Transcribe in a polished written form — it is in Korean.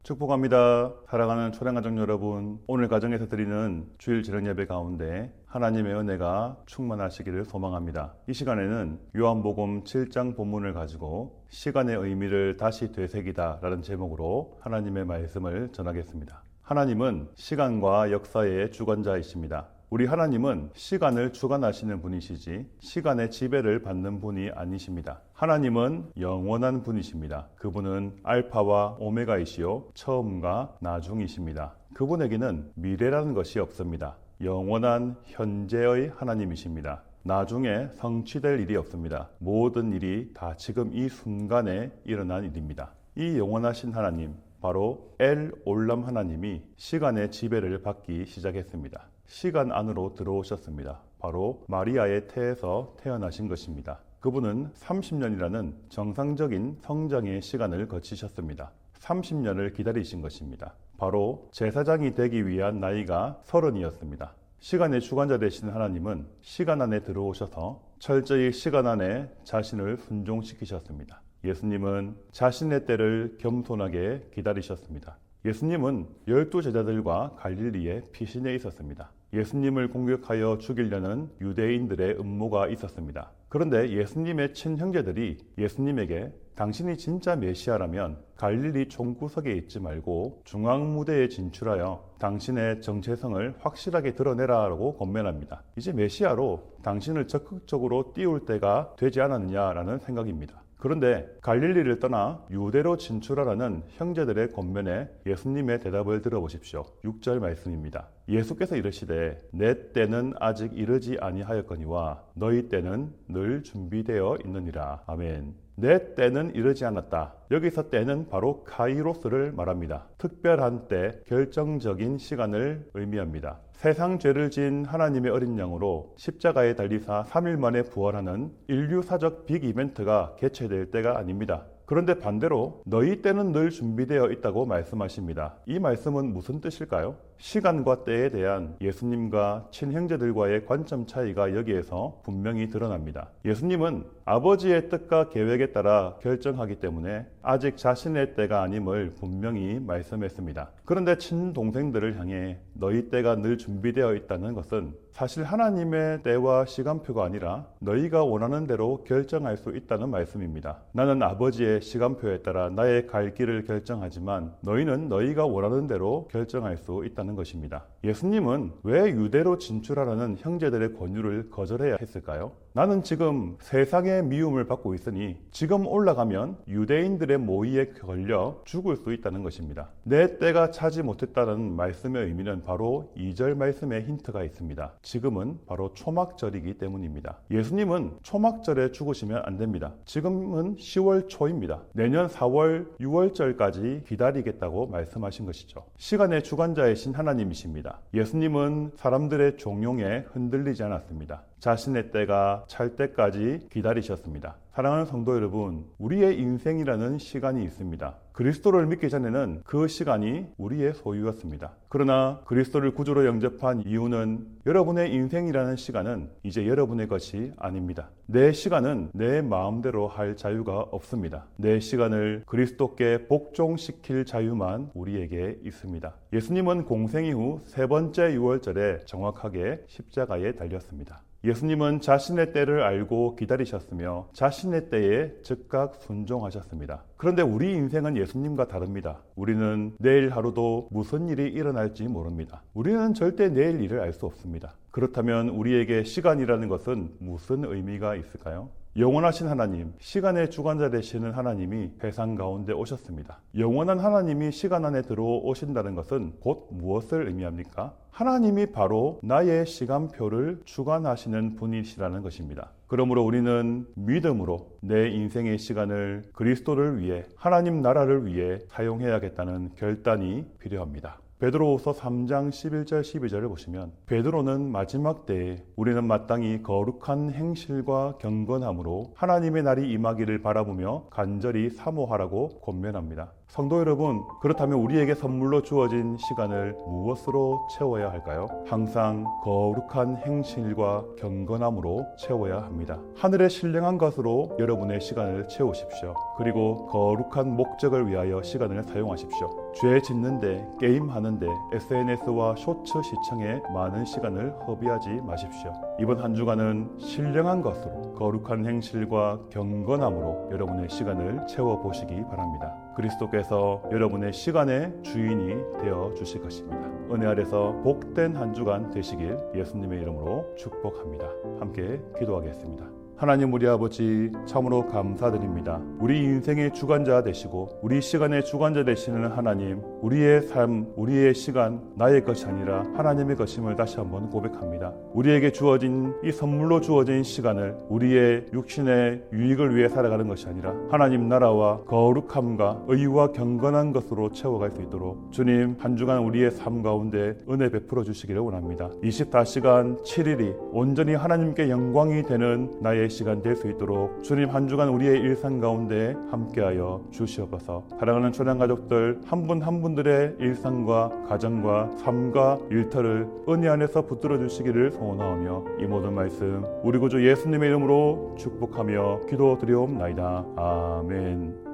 축복합니다. 사랑하는 초대가족 여러분, 오늘 가정에서 드리는 주일 저녁 예배 가운데 하나님의 은혜가 충만하시기를 소망합니다. 이 시간에는 요한복음 7장 본문을 가지고 시간의 의미를 다시 되새기다 라는 제목으로 하나님의 말씀을 전하겠습니다. 하나님은 시간과 역사의 주관자이십니다. 우리 하나님은 시간을 주관하시는 분이시지 시간의 지배를 받는 분이 아니십니다. 하나님은 영원한 분이십니다. 그분은 알파와 오메가이시요 처음과 나중이십니다. 그분에게는 미래라는 것이 없습니다. 영원한 현재의 하나님이십니다. 나중에 성취될 일이 없습니다. 모든 일이 다 지금 이 순간에 일어난 일입니다. 이 영원하신 하나님, 바로 엘 올람 하나님이 시간의 지배를 받기 시작했습니다. 시간 안으로 들어오셨습니다. 바로 마리아의 태에서 태어나신 것입니다. 그분은 30년이라는 정상적인 성장의 시간을 거치셨습니다. 30년을 기다리신 것입니다. 바로 제사장이 되기 위한 나이가 30이었습니다. 시간의 주관자 되신 하나님은 시간 안에 들어오셔서 철저히 시간 안에 자신을 순종시키셨습니다. 예수님은 자신의 때를 겸손하게 기다리셨습니다. 예수님은 12제자들과 갈릴리의 피신에 있었습니다. 예수님을 공격하여 죽이려는 유대인들의 음모가 있었습니다. 그런데 예수님의 친형제들이 예수님에게 당신이 진짜 메시아라면 갈릴리 총구석에 있지 말고 중앙무대에 진출하여 당신의 정체성을 확실하게 드러내라라고 권면합니다. 이제 메시아로 당신을 적극적으로 띄울 때가 되지 않았느냐라는 생각입니다. 그런데 갈릴리를 떠나 유대로 진출하라는 형제들의 권면에 예수님의 대답을 들어보십시오. 6절 말씀입니다. 예수께서 이르시되 내 때는 아직 이르지 아니하였거니와 너희 때는 늘 준비되어 있느니라. 아멘. 내 때는 이르지 않았다. 여기서 때는 바로 카이로스를 말합니다. 특별한 때, 결정적인 시간을 의미합니다. 세상 죄를 지은 하나님의 어린 양으로 십자가에 달리사 3일 만에 부활하는 인류사적 빅 이벤트가 개최될 때가 아닙니다. 그런데 반대로 너희 때는 늘 준비되어 있다고 말씀하십니다. 이 말씀은 무슨 뜻일까요? 시간과 때에 대한 예수님과 친형제들과의 관점 차이가 여기에서 분명히 드러납니다. 예수님은 아버지의 뜻과 계획에 따라 결정하기 때문에 아직 자신의 때가 아님을 분명히 말씀했습니다. 그런데 친동생들을 향해 너희 때가 늘 준비되어 있다는 것은 사실 하나님의 때와 시간표가 아니라 너희가 원하는 대로 결정할 수 있다는 말씀입니다. 나는 아버지의 시간표에 따라 나의 갈 길을 결정하지만 너희는 너희가 원하는 대로 결정할 수 있다는 것입니다. 예수님은 왜 유대로 진출하라는 형제들의 권유를 거절해야 했을까요? 나는 지금 세상의 미움을 받고 있으니 지금 올라가면 유대인들의 모의에 걸려 죽을 수 있다는 것입니다. 내 때가 차지 못했다는 말씀의 의미는 바로 2절 말씀에 힌트가 있습니다. 지금은 바로 초막절이기 때문입니다. 예수님은 초막절에 죽으시면 안 됩니다. 지금은 10월 초입니다. 내년 4월, 6월절까지 기다리겠다고 말씀하신 것이죠. 시간의 주관자이신 하나님이십니다. 예수님은 사람들의 종용에 흔들리지 않았습니다. 자신의 때가 찰 때까지 기다리셨습니다. 사랑하는 성도 여러분, 우리의 인생이라는 시간이 있습니다. 그리스도를 믿기 전에는 그 시간이 우리의 소유였습니다. 그러나 그리스도를 구주로 영접한 이유는 여러분의 인생이라는 시간은 이제 여러분의 것이 아닙니다. 내 시간은 내 마음대로 할 자유가 없습니다. 내 시간을 그리스도께 복종시킬 자유만 우리에게 있습니다. 예수님은 공생 이후 세 번째 유월절에 정확하게 십자가에 달렸습니다. 예수님은 자신의 때를 알고 기다리셨으며 자신의 때에 즉각 순종하셨습니다. 그런데 우리 인생은 예수님과 다릅니다. 우리는 내일 하루도 무슨 일이 일어날지 모릅니다. 우리는 절대 내일 일을 알 수 없습니다. 그렇다면 우리에게 시간이라는 것은 무슨 의미가 있을까요? 영원하신 하나님, 시간의 주관자 되시는 하나님이 세상 가운데 오셨습니다. 영원한 하나님이 시간 안에 들어오신다는 것은 곧 무엇을 의미합니까? 하나님이 바로 나의 시간표를 주관하시는 분이시라는 것입니다. 그러므로 우리는 믿음으로 내 인생의 시간을 그리스도를 위해, 하나님 나라를 위해 사용해야겠다는 결단이 필요합니다. 베드로후서 3장 11절 12절을 보시면 베드로는 마지막 때에 우리는 마땅히 거룩한 행실과 경건함으로 하나님의 날이 임하기를 바라보며 간절히 사모하라고 권면합니다. 성도 여러분, 그렇다면 우리에게 선물로 주어진 시간을 무엇으로 채워야 할까요? 항상 거룩한 행실과 경건함으로 채워야 합니다. 하늘에 신령한 것으로 여러분의 시간을 채우십시오. 그리고 거룩한 목적을 위하여 시간을 사용하십시오. 죄 짓는데, 게임하는데, SNS와 쇼츠 시청에 많은 시간을 허비하지 마십시오. 이번 한 주간은 신령한 것으로 거룩한 행실과 경건함으로 여러분의 시간을 채워보시기 바랍니다. 그리스도께서 여러분의 시간의 주인이 되어 주실 것입니다. 은혜 아래서 복된 한 주간 되시길 예수님의 이름으로 축복합니다. 함께 기도하겠습니다. 하나님 우리 아버지 참으로 감사드립니다. 우리 인생의 주관자 되시고 우리 시간의 주관자 되시는 하나님, 우리의 삶, 우리의 시간 나의 것이 아니라 하나님의 것임을 다시 한번 고백합니다. 우리에게 주어진 이 선물로 주어진 시간을 우리의 육신의 유익을 위해 살아가는 것이 아니라 하나님 나라와 거룩함과 의와 경건한 것으로 채워갈 수 있도록 주님 한 주간 우리의 삶 가운데 은혜 베풀어 주시기를 원합니다. 24시간 7일이 온전히 하나님께 영광이 되는 나의 시간 될 수 있도록 주님 한 주간 우리의 일상 가운데 함께하여 주시옵소서. 사랑하는 초장 가족들 한 분 한 분들의 일상과 가정과 삶과 일터를 은혜 안에서 붙들어 주시기를 소원하오며 이 모든 말씀 우리 구주 예수님의 이름으로 축복하며 기도드리옵나이다. 아멘.